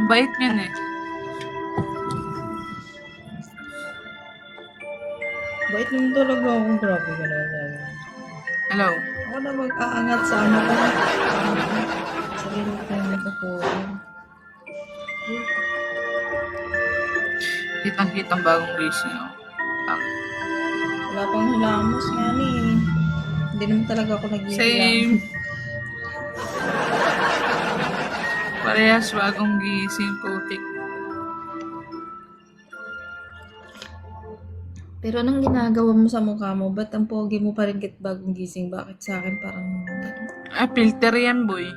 Ang bait niyan eh. Bait naman talaga akong grabe ka na. Hello. Ako na mag-aangat sa ano ko. Sarili ko yung nagkakuhin. Kitang-kitang bagong gising ako. Wala pang hilamos nga ni. Hindi naman talaga ako nag-iilang. Same. Parehas bagong gising, putik. Pero anong ginagawa mo sa mukha mo? Ba't ang pogi mo pa rin kahit bagong gising? Bakit sa akin parang... Filter yan, boy.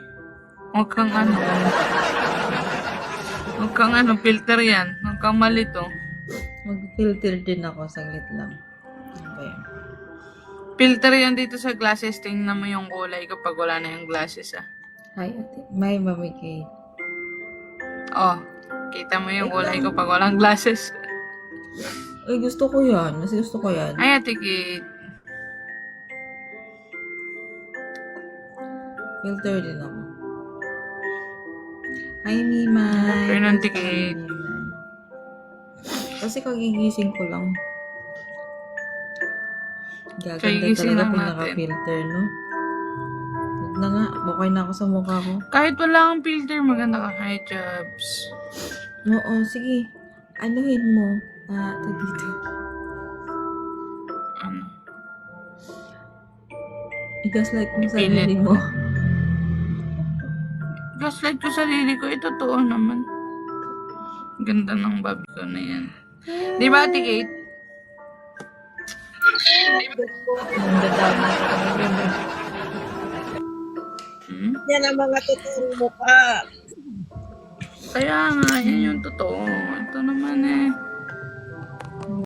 Huwag kang ano. Huwag kang ano, filter yan. Huwag kang malito. Mag-filter din ako, saglit lang. Ano ba yan? Filter yan dito sa glasses. Tingnan mo yung kulay kapag wala na yung glasses, ah. Hi, ate. May Mami Kate. Oh, kita mo yung kulay kapag walang glasses. Ay, gusto ko yan. Mas gusto ko yan. Ay, Ate Kate. Filter din ako. Hi, Mimay. Pero Ate Kate. Kasi kagigising ko lang. Gaganda Kagigising talaga lang pag natin. naka-filter, no? Huwag na nga. Bukay na ako sa mukha ko. Kahit wala kang filter, maganda ka. Hi, Jobs. Oo, sige. Anuhin mo. Ito dito. Ano? I-gaslight mo sa sarili mo. Gaslight ko sarili ko. Totoo naman. Ganda ng babi ko na yan. Di ba, Ate Kate? Ang dadami ko talaga. Hmm? Yan ang mga tuturo mo pa. Kaya nga, yan yung totoo. Ito naman eh.